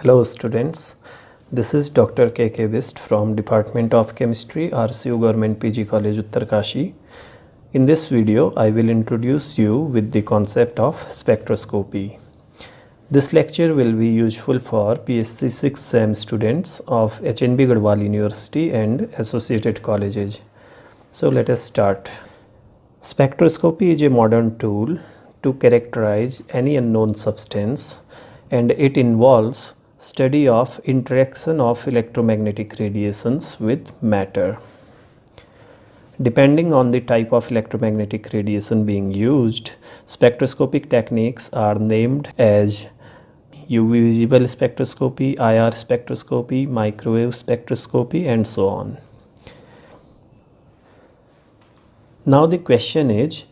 Hello students, this is Dr. K.K. Bist from Department of Chemistry, RCU Government PG College, Uttarkashi. In this video, I will introduce you with the concept of spectroscopy. This lecture will be useful for PSC 6th SEM students of HNB Garhwal University and associated colleges. So let us start. Spectroscopy is a modern tool to characterize any unknown substance, and it involves study of interaction of electromagnetic radiations with matter. Depending on the type of electromagnetic radiation being used, spectroscopic techniques are named as UV visible spectroscopy, IR spectroscopy, microwave spectroscopy, and so on. Now the question is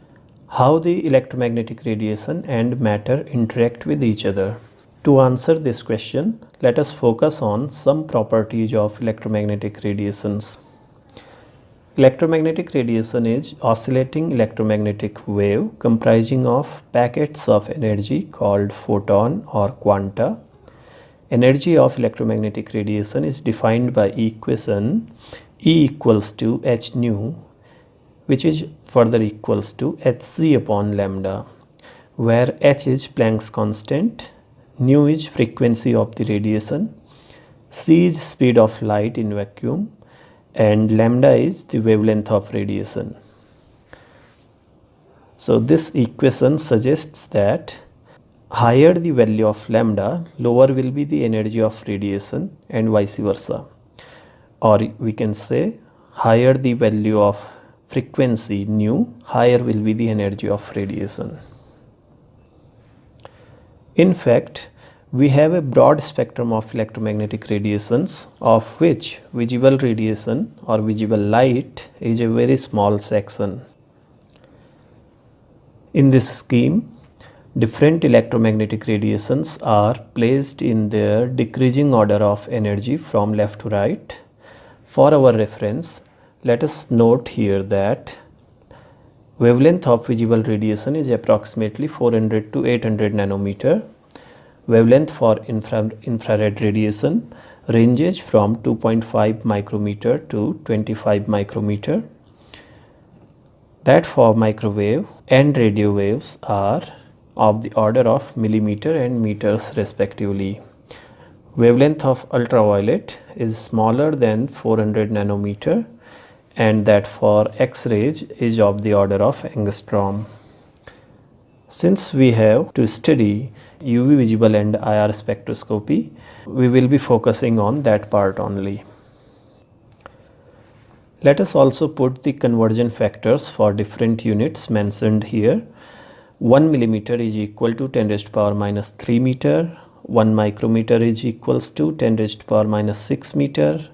how the electromagnetic radiation and matter interact with each other. To answer this question, let us focus on some properties of electromagnetic radiations. Electromagnetic radiation is oscillating electromagnetic wave comprising of packets of energy called photon or quanta. Energy of electromagnetic radiation is defined by equation E equals to h nu, which is further equals to hc upon lambda, where h is Planck's constant, nu is frequency of the radiation, c is speed of light in vacuum, and lambda is the wavelength of radiation. So this equation suggests that higher the value of lambda, lower will be the energy of radiation, and vice versa. Or we can say higher the value of frequency nu, higher will be the energy of radiation. In fact, we have a broad spectrum of electromagnetic radiations, of which visible radiation or visible light is a very small section. In this scheme, different electromagnetic radiations are placed in their decreasing order of energy from left to right. For our reference, let us note here that wavelength of visible radiation is approximately 400 to 800 nanometer. Wavelength for infrared radiation ranges from 2.5 micrometer to 25 micrometer. That for microwave and radio waves are of the order of millimeter and meters respectively. Wavelength of ultraviolet is smaller than 400 nanometer, and that for X-rays is of the order of angstrom. Since we have to study UV visible and IR spectroscopy, we will be focusing on that part only. Let us also put the conversion factors for different units mentioned here. 1 millimeter is equal to 10 raised to power minus 3 meter, 1 micrometer is equals to 10 raised to power minus 6 meter,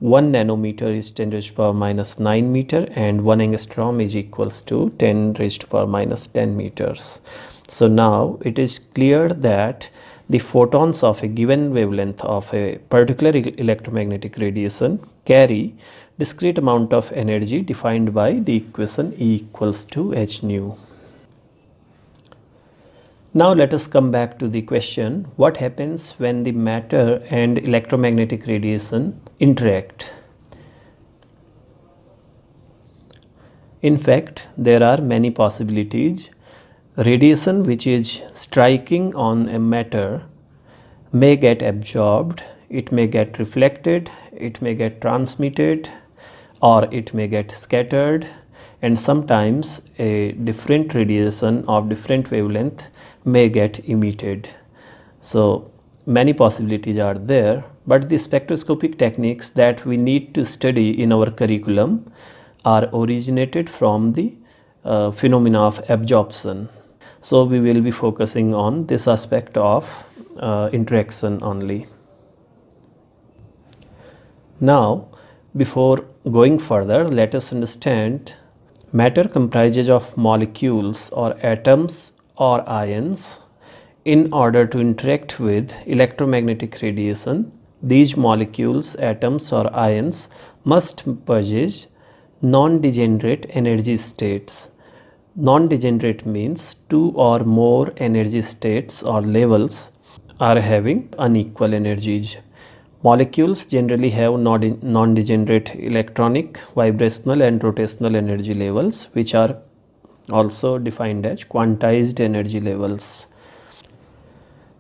1 nanometer is 10 raised to power minus 9 meter, and 1 angstrom is equals to 10 raised to power minus 10 meters. So now it is clear that the photons of a given wavelength of a particular electromagnetic radiation carry discrete amount of energy defined by the equation E equals to h nu. Now let us come back to the question, what happens when the matter and electromagnetic radiation interact? In fact, there are many possibilities. Radiation which is striking on a matter may get absorbed, it may get reflected, it may get transmitted, or it may get scattered, and sometimes a different radiation of different wavelength may get emitted. So many possibilities are there, but the spectroscopic techniques that we need to study in our curriculum are originated from the phenomena of absorption. So we will be focusing on this aspect of interaction only. Now, before going further, let us understand matter comprises of molecules or atoms or ions. In order to interact with electromagnetic radiation, these molecules, atoms or ions must possess non-degenerate energy states. Non-degenerate means two or more energy states or levels are having unequal energies. Molecules generally have non-degenerate electronic, vibrational and rotational energy levels, which are also defined as quantized energy levels.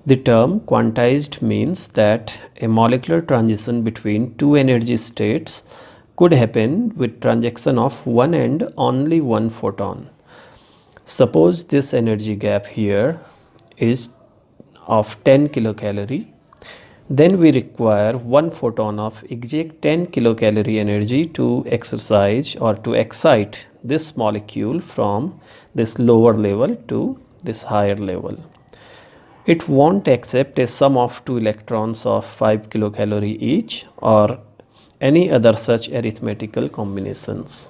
The term quantized means that a molecular transition between two energy states could happen with transaction of one and only one photon. Suppose this energy gap here is of 10 kilocalorie, then we require one photon of exact 10 kilocalorie energy to exercise or to excite this molecule from this lower level to this higher level. It won't accept a sum of two electrons of 5 kilocalorie each or any other such arithmetical combinations.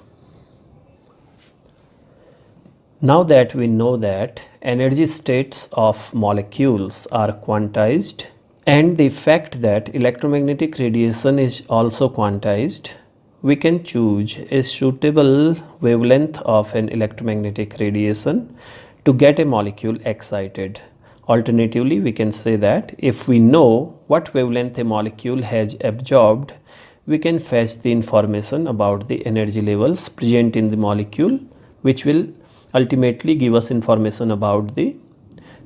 Now that we know that energy states of molecules are quantized and the fact that electromagnetic radiation is also quantized, we can choose a suitable wavelength of an electromagnetic radiation to get a molecule excited. Alternatively, we can say that if we know what wavelength a molecule has absorbed, we can fetch the information about the energy levels present in the molecule, which will ultimately give us information about the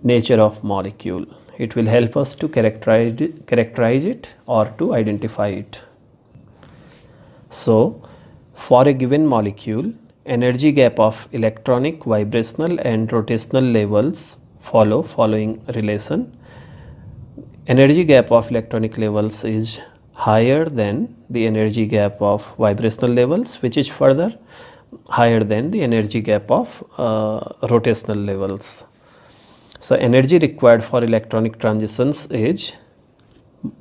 nature of molecule. It will help us to characterize it or to identify it. So, for a given molecule, energy gap of electronic, vibrational and rotational levels follow following relation. Energy gap of electronic levels is higher than the energy gap of vibrational levels, which is further higher than the energy gap of rotational levels. So, energy required for electronic transitions is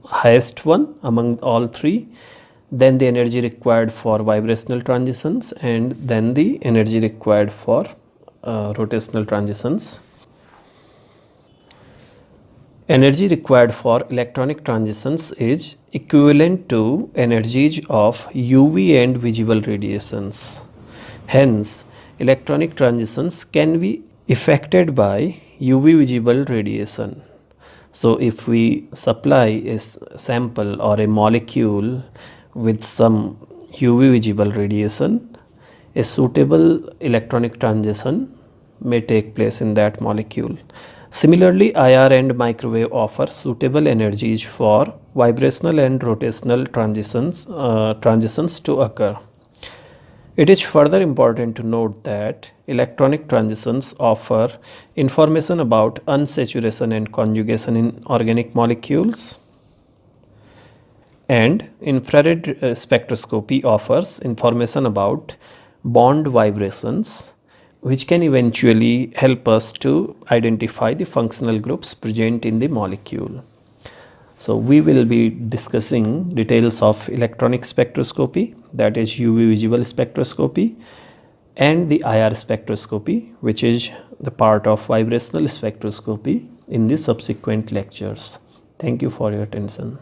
highest one among all three, then the energy required for vibrational transitions, and then the energy required for rotational transitions. Energy required for electronic transitions is equivalent to energies of UV and visible radiations. Hence, electronic transitions can be effected by UV visible radiation. So, if we supply a sample or a molecule with some UV visible radiation, a suitable electronic transition may take place in that molecule. Similarly, IR and microwave offer suitable energies for vibrational and rotational transitions to occur. It is further important to note that electronic transitions offer information about unsaturation and conjugation in organic molecules, and infrared spectroscopy offers information about bond vibrations, which can eventually help us to identify the functional groups present in the molecule. So, we will be discussing details of electronic spectroscopy, that is UV visible spectroscopy, and the IR spectroscopy, which is the part of vibrational spectroscopy, in the subsequent lectures. Thank you for your attention.